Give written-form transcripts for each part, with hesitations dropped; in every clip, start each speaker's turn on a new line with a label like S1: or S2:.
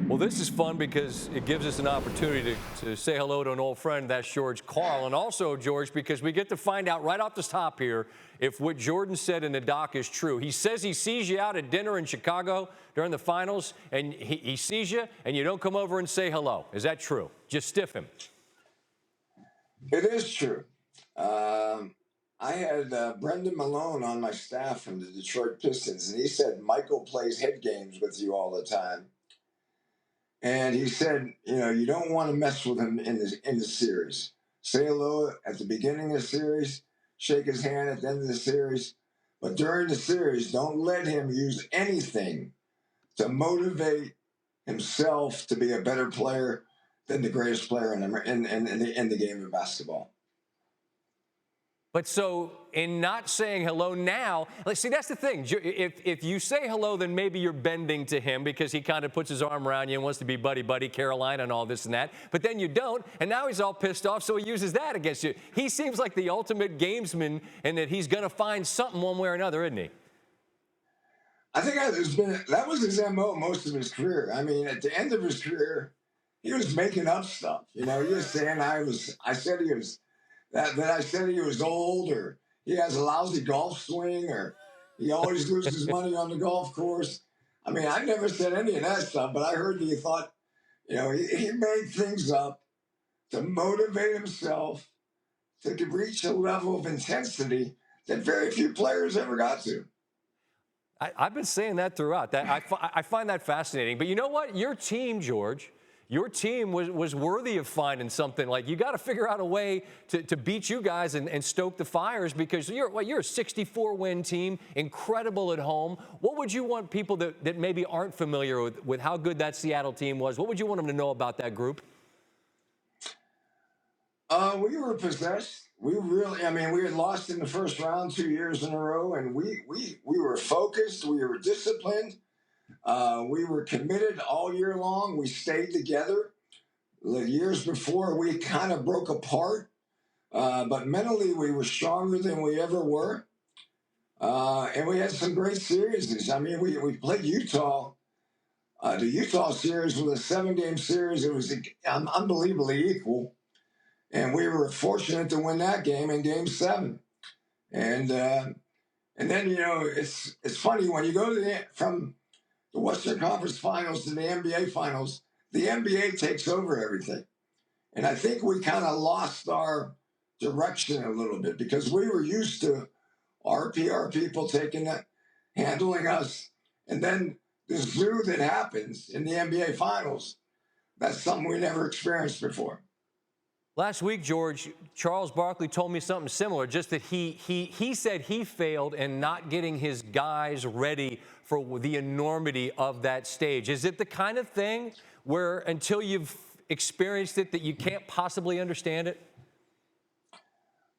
S1: Well, this is fun because it gives us an opportunity to say hello to an old friend. That's George Karl. And also, George, because we get to find out right off the top here if what Jordan said in the doc is true. He says he sees you out at dinner in Chicago during the finals, and he sees you, and you don't come over and say hello. Is that true? Just stiff him.
S2: It is true. I had Brendan Malone on my staff from the Detroit Pistons, and he said Michael plays head games with you all the time. And he said, you don't want to mess with him in the series. Say hello at the beginning of the series, shake his hand at the end of the series, but during the series, don't let him use anything to motivate himself to be a better player than the greatest player in the game of basketball.
S1: But so in not saying hello now, see, that's the thing. If you say hello, then maybe you're bending to him because he kind of puts his arm around you and wants to be buddy-buddy, Carolina and all this and that. But then you don't, and now he's all pissed off, so he uses that against you. He seems like the ultimate gamesman and that he's going to find something one way or another, isn't he?
S2: I think that was his MO most of his career. I mean, at the end of his career, he was making up stuff. He was saying I said he was old, or he has a lousy golf swing, or he always loses money on the golf course. I mean, I never said any of that stuff, but I heard that he thought, he made things up to motivate himself to reach a level of intensity that very few players ever got to.
S1: I've been saying that throughout. I find that fascinating. But you know what? Your team, George, your team was worthy of finding something. Like, you got to figure out a way to beat you guys and stoke the fires, because you're a 64-win team, incredible at home. What would you want people that maybe aren't familiar with how good that Seattle team was? What would you want them to know about that group?
S2: We were possessed. We had lost in the first round 2 years in a row, and we were focused. We were disciplined. We were committed all year long. We stayed together. The years before, we kind of broke apart, but mentally we were stronger than we ever were. And we had some great series. I mean, we played Utah. The Utah series was a 7-game series. It was unbelievably equal. And we were fortunate to win that game in Game 7. And then, it's funny, when you go from the Western Conference Finals to the NBA Finals, the NBA takes over everything. And I think we kind of lost our direction a little bit, because we were used to our PR people handling us. And then the zoo that happens in the NBA Finals, that's something we never experienced before.
S1: Last week, George, Charles Barkley told me something similar, just that he said he failed in not getting his guys ready for the enormity of that stage. Is it the kind of thing where until you've experienced it that you can't possibly understand it?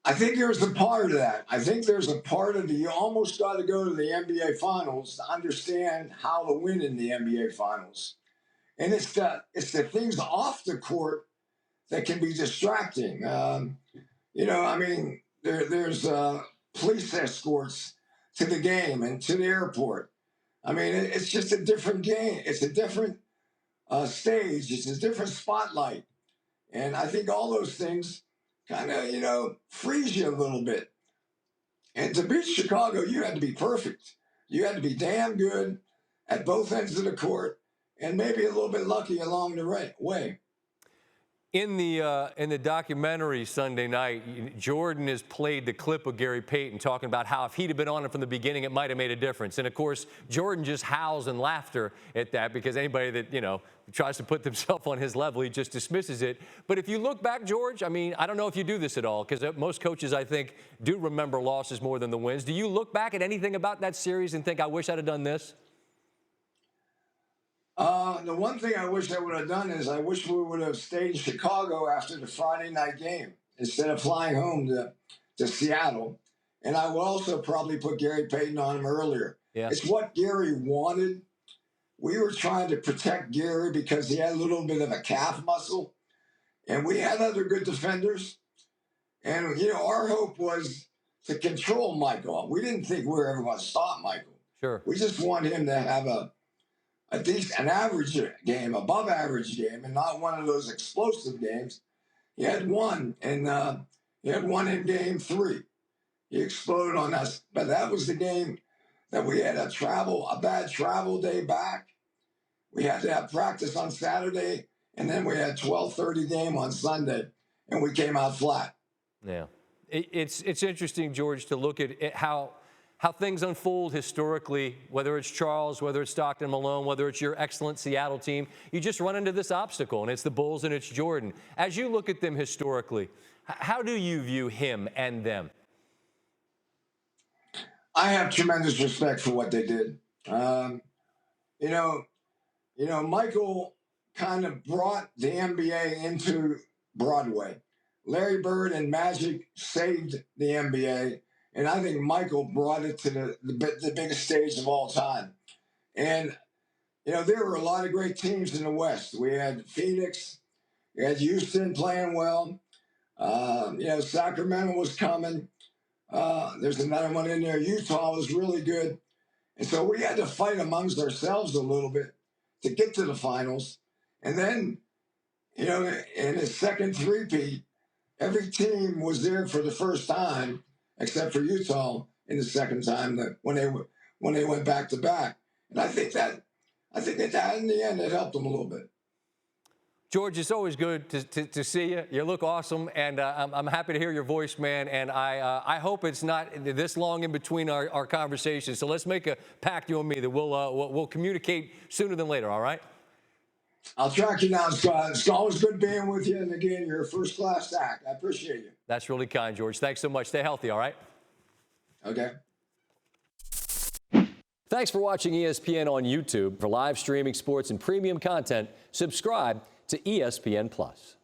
S2: I think there's a part of that. I think there's a part of you almost got to go to the NBA Finals to understand how to win in the NBA Finals. And it's the things off the court that can be distracting. There's police escorts to the game and to the airport. I mean, it's just a different game. It's a different stage. It's a different spotlight. And I think all those things kind of, freeze you a little bit. And to beat Chicago, you had to be perfect. You had to be damn good at both ends of the court, and maybe a little bit lucky along the way.
S1: In the documentary Sunday night, Jordan has played the clip of Gary Payton talking about how if he'd have been on it from the beginning, it might have made a difference. And, of course, Jordan just howls in laughter at that, because anybody that, tries to put themselves on his level, he just dismisses it. But if you look back, George, I mean, I don't know if you do this at all, because most coaches, I think, do remember losses more than the wins. Do you look back at anything about that series and think, I wish I'd have done this?
S2: The one thing I wish I would have done is I wish we would have stayed in Chicago after the Friday night game instead of flying home to Seattle. And I would also probably put Gary Payton on him earlier.
S1: Yeah.
S2: It's what Gary wanted. We were trying to protect Gary because he had a little bit of a calf muscle. And we had other good defenders. And, our hope was to control Michael. We didn't think we were ever going to stop Michael.
S1: Sure.
S2: We just wanted him to have a an average game, above average game, and not one of those explosive games. He had one, and he had one in game 3. He exploded on us, but that was the game that we had a bad travel day back. We had to have practice on Saturday, and then we had 12:30 game on Sunday, and we came out flat.
S1: Yeah, it's interesting, George, to look at how things unfold historically, whether it's Charles, whether it's Stockton Malone, whether it's your excellent Seattle team. You just run into this obstacle, and it's the Bulls and it's Jordan. As you look at them historically, how do you view him and them?
S2: I have tremendous respect for what they did. You know, Michael kind of brought the NBA into Broadway. Larry Bird and Magic saved the NBA, and I think Michael brought it to the biggest stage of all time. And you know, there were a lot of great teams in the West. We had Phoenix, we had Houston playing well. You know, Sacramento was coming. There's another one in there. Utah was really good. And so we had to fight amongst ourselves a little bit to get to the finals. And then, you know, in his second three-peat, every team was there for the first time, except for Utah in the second time that when they went back to back. And I think that in the end it helped them a little bit.
S1: George, it's always good to see you. You look awesome, and I'm happy to hear your voice, man. And I hope it's not this long in between our conversations. So let's make a pact, you and me, that we'll communicate sooner than later. All right?
S2: I'll track you down, Scott. It's always good being with you. And again, you're a first-class act. I appreciate you.
S1: That's really kind, George. Thanks so much. Stay healthy. All right?
S2: Okay.
S1: Thanks for watching ESPN on YouTube. For live streaming sports and premium content, subscribe to ESPN+.